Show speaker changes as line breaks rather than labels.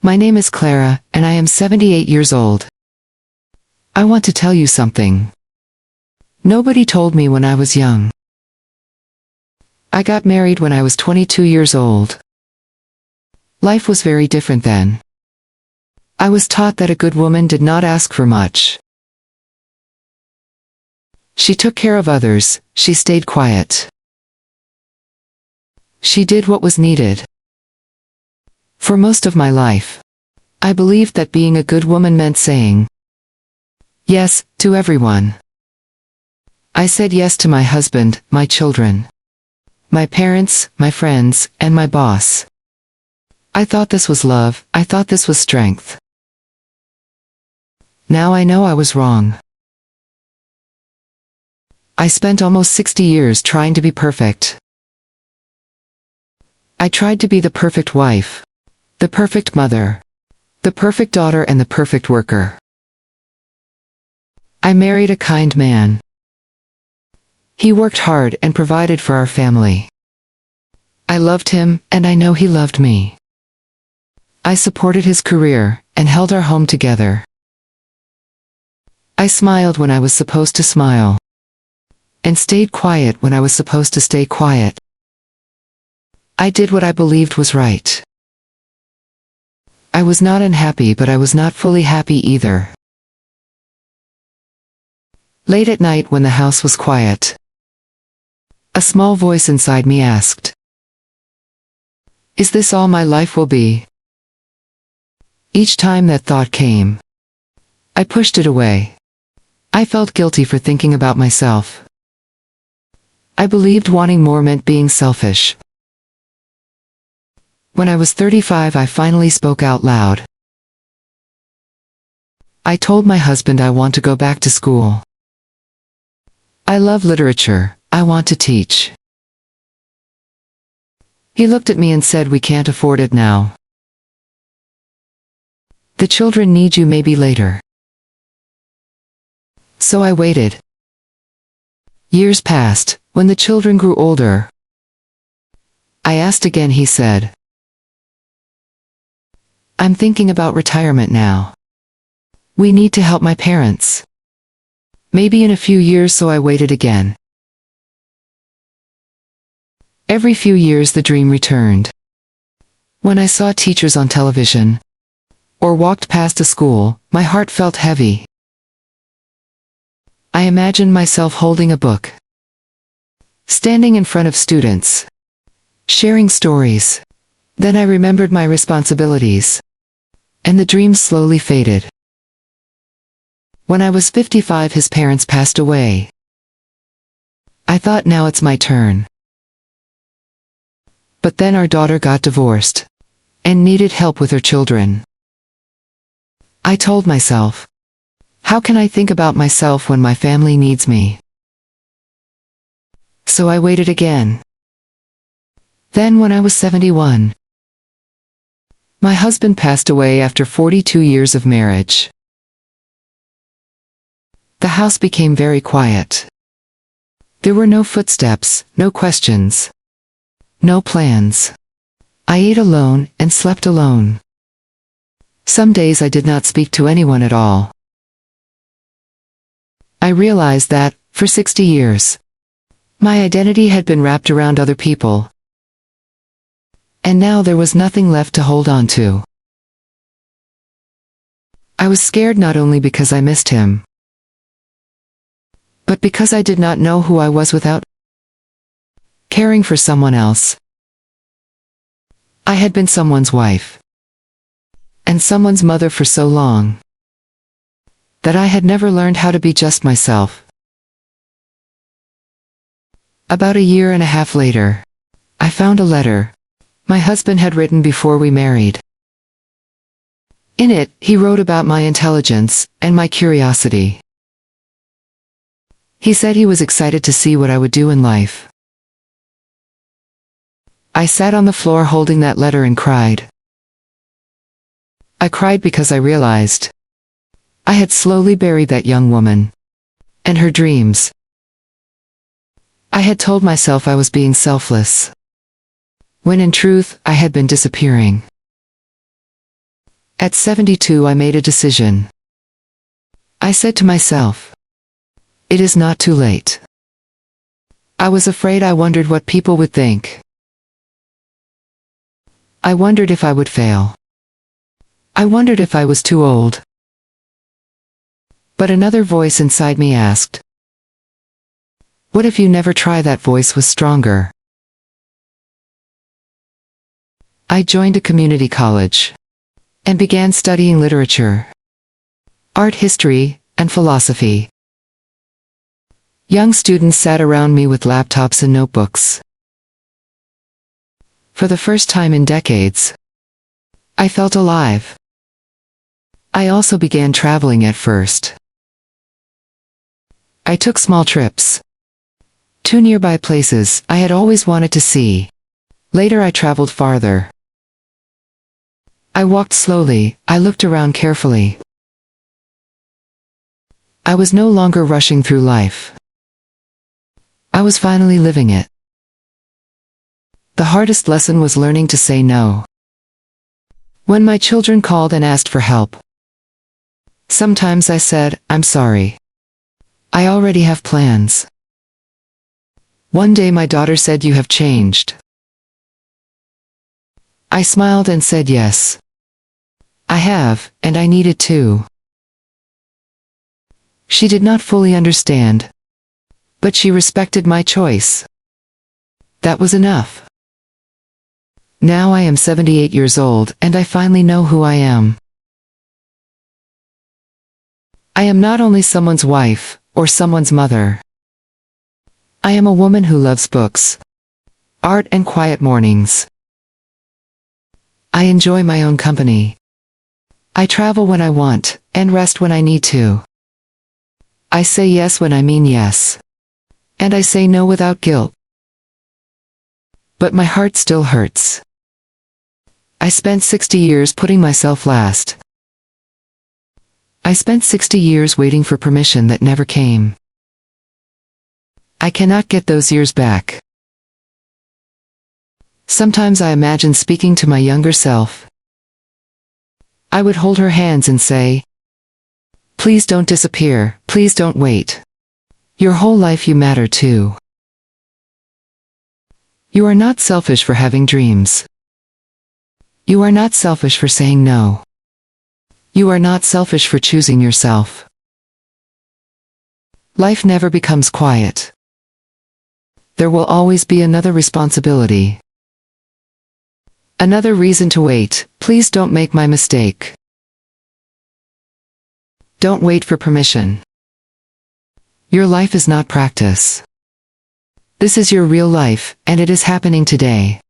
My name is Clara, and I am 78 years old. I want to tell you something. Nobody told me when I was young. I got married when I was 22 years old. Life was very different then. I was taught that a good woman did not ask for much. She took care of others, she stayed quiet. She did what was needed. For most of my life, I believed that being a good woman meant saying yes to everyone. I said yes to my husband, my children, my parents, my friends, and my boss. I thought this was love, I thought this was strength. Now I know I was wrong. I spent almost 60 years trying to be perfect. I tried to be the perfect wife, the perfect mother, the perfect daughter, and the perfect worker. I married a kind man. He worked hard and provided for our family. I loved him, and I know he loved me. I supported his career, and held our home together. I smiled when I was supposed to smile, and stayed quiet when I was supposed to stay quiet. I did what I believed was right. I was not unhappy, but I was not fully happy either. Late at night when the house was quiet, a small voice inside me asked, "Is this all my life will be?" Each time that thought came, I pushed it away. I felt guilty for thinking about myself. I believed wanting more meant being selfish. When I was 35, I finally spoke out loud. I told my husband I want to go back to school. I love literature, I want to teach. He looked at me and said, "We can't afford it now. The children need you maybe later." So I waited. Years passed. When the children grew older, I asked again. He said, "I'm thinking about retirement now. We need to help my parents. Maybe in a few years." So I waited again. Every few years the dream returned. When I saw teachers on television, or walked past a school, my heart felt heavy. I imagined myself holding a book, standing in front of students, sharing stories. Then I remembered my responsibilities, and the dream slowly faded. When I was 55, his parents passed away. I thought, now it's my turn. But then our daughter got divorced, and needed help with her children. I told myself, how can I think about myself when my family needs me? So I waited again. Then when I was 71, my husband passed away after 42 years of marriage. The house became very quiet. There were no footsteps, no questions, no plans. I ate alone and slept alone. Some days I did not speak to anyone at all. I realized that, for 60 years, my identity had been wrapped around other people. And now there was nothing left to hold on to. I was scared not only because I missed him, but because I did not know who I was without caring for someone else. I had been someone's wife, and someone's mother for so long, that I had never learned how to be just myself. About a year and a half later, I found a letter my husband had written before we married. In it, he wrote about my intelligence and my curiosity. He said he was excited to see what I would do in life. I sat on the floor holding that letter and cried. I cried because I realized I had slowly buried that young woman and her dreams. I had told myself I was being selfless, when in truth, I had been disappearing. At 72, I made a decision. I said to myself, it is not too late. I was afraid. I wondered what people would think. I wondered if I would fail. I wondered if I was too old. But another voice inside me asked, what if you never try? That voice was stronger. I joined a community college and began studying literature, art history, and philosophy. Young students sat around me with laptops and notebooks. For the first time in decades, I felt alive. I also began traveling at first. I took small trips to nearby places I had always wanted to see. Later I traveled farther. I walked slowly, I looked around carefully. I was no longer rushing through life. I was finally living it. The hardest lesson was learning to say no. When my children called and asked for help, sometimes I said, I'm sorry. I already have plans. One day my daughter said, you have changed. I smiled and said, yes. I have, and I needed to. She did not fully understand, but she respected my choice. That was enough. Now I am 78 years old, and I finally know who I am. I am not only someone's wife, or someone's mother. I am a woman who loves books, art, and quiet mornings. I enjoy my own company. I travel when I want, and rest when I need to. I say yes when I mean yes. And I say no without guilt. But my heart still hurts. I spent 60 years putting myself last. I spent 60 years waiting for permission that never came. I cannot get those years back. Sometimes I imagine speaking to my younger self. I would hold her hands and say, please don't disappear, please don't wait. Your whole life you matter too. You are not selfish for having dreams. You are not selfish for saying no. You are not selfish for choosing yourself. Life never becomes quiet. There will always be another responsibility. Another reason to wait. Please don't make my mistake. Don't wait for permission. Your life is not practice. This is your real life, and it is happening today.